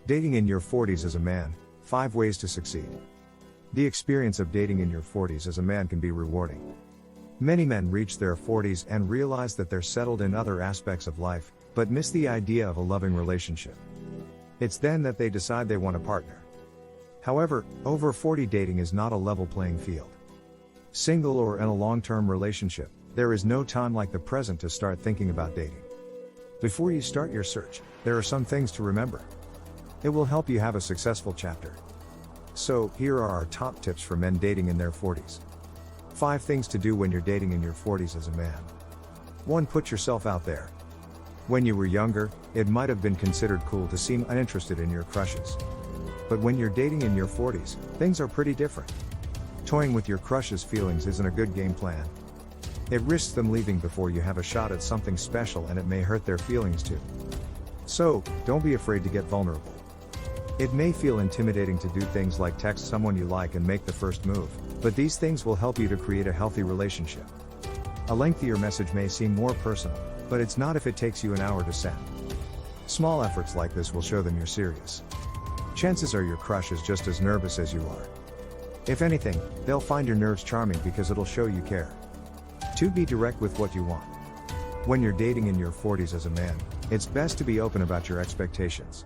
Dating in your 40s as a man, 5 ways to succeed. The experience of dating in your 40s as a man can be rewarding. Many men reach their 40s and realize that they're settled in other aspects of life, but miss the idea of a loving relationship. It's then that they decide they want a partner. However, over 40 dating is not a level playing field. Single or in a long-term relationship, there is no time like the present to start thinking about dating. Before you start your search, there are some things to remember. It will help you have a successful chapter. So, here are our top tips for men dating in their 40s. 5 things to do when you're dating in your 40s as a man. 1. Put yourself out there. When you were younger, it might have been considered cool to seem uninterested in your crushes. But when you're dating in your 40s, things are pretty different. Toying with your crush's feelings isn't a good game plan. It risks them leaving before you have a shot at something special, and it may hurt their feelings too. So, don't be afraid to get vulnerable. It may feel intimidating to do things like text someone you like and make the first move, but these things will help you to create a healthy relationship. A lengthier message may seem more personal, but it's not if it takes you an hour to send. Small efforts like this will show them you're serious. Chances are your crush is just as nervous as you are. If anything, they'll find your nerves charming because it'll show you care. 2. Be direct with what you want. When you're dating in your 40s as a man, it's best to be open about your expectations.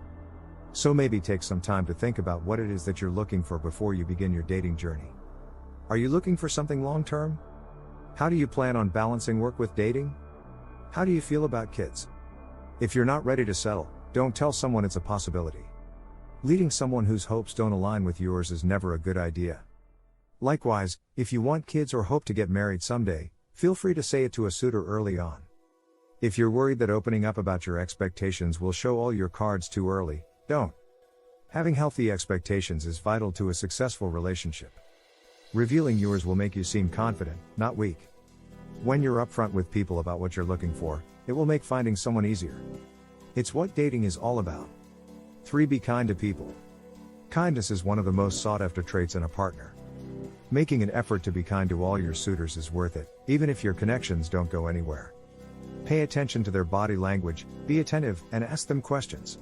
So maybe take some time to think about what it is that you're looking for before you begin your dating journey. Are you looking for something long-term? How do you plan on balancing work with dating? How do you feel about kids? If you're not ready to settle, don't tell someone it's a possibility. Leading someone whose hopes don't align with yours is never a good idea. Likewise, if you want kids or hope to get married someday, feel free to say it to a suitor early on. If you're worried that opening up about your expectations will show all your cards too early, don't. Having healthy expectations is vital to a successful relationship. Revealing yours will make you seem confident, not weak. When you're upfront with people about what you're looking for, it will make finding someone easier. It's what dating is all about. 3. Be kind to people. Kindness is one of the most sought-after traits in a partner. Making an effort to be kind to all your suitors is worth it, even if your connections don't go anywhere. Pay attention to their body language, be attentive, and ask them questions.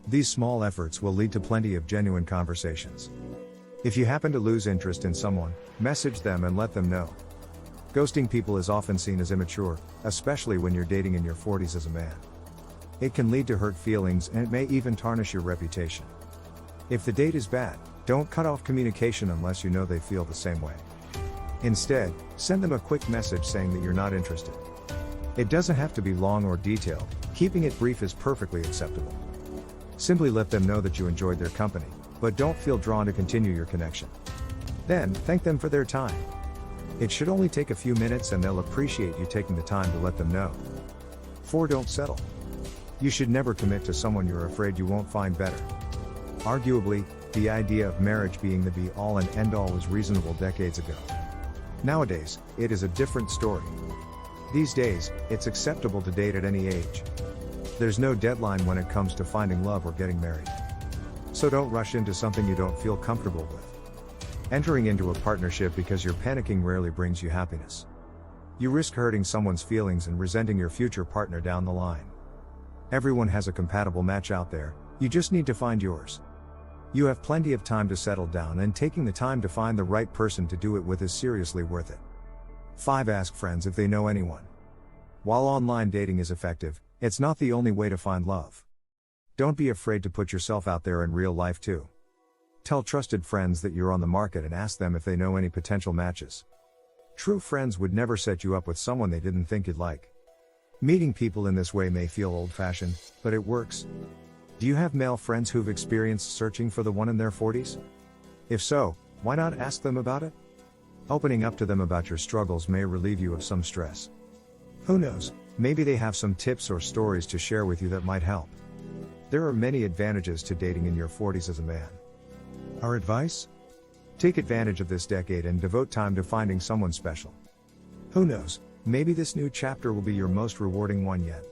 These small efforts will lead to plenty of genuine conversations. If you happen to lose interest in someone, message them and let them know. Ghosting people is often seen as immature, especially when you're dating in your 40s as a man. It can lead to hurt feelings, and it may even tarnish your reputation. If the date is bad, don't cut off communication unless you know they feel the same way. Instead, send them a quick message saying that you're not interested. It doesn't have to be long or detailed, keeping it brief is perfectly acceptable. Simply let them know that you enjoyed their company, but don't feel drawn to continue your connection. Then, thank them for their time. It should only take a few minutes, and they'll appreciate you taking the time to let them know. 4. Don't settle. You should never commit to someone you're afraid you won't find better. Arguably, the idea of marriage being the be-all and end-all was reasonable decades ago. Nowadays, it is a different story. These days, it's acceptable to date at any age. There's no deadline when it comes to finding love or getting married. So don't rush into something you don't feel comfortable with. Entering into a partnership because you're panicking rarely brings you happiness. You risk hurting someone's feelings and resenting your future partner down the line. Everyone has a compatible match out there, you just need to find yours. You have plenty of time to settle down, and taking the time to find the right person to do it with is seriously worth it. 5. Ask friends if they know anyone. While online dating is effective, it's not the only way to find love. Don't be afraid to put yourself out there in real life too. Tell trusted friends that you're on the market and ask them if they know any potential matches. True friends would never set you up with someone they didn't think you'd like. Meeting people in this way may feel old-fashioned, but it works. Do you have male friends who've experienced searching for the one in their 40s? If so, why not ask them about it? Opening up to them about your struggles may relieve you of some stress. Who knows, maybe they have some tips or stories to share with you that might help. There are many advantages to dating in your 40s as a man. Our advice? Take advantage of this decade and devote time to finding someone special. Who knows, maybe this new chapter will be your most rewarding one yet.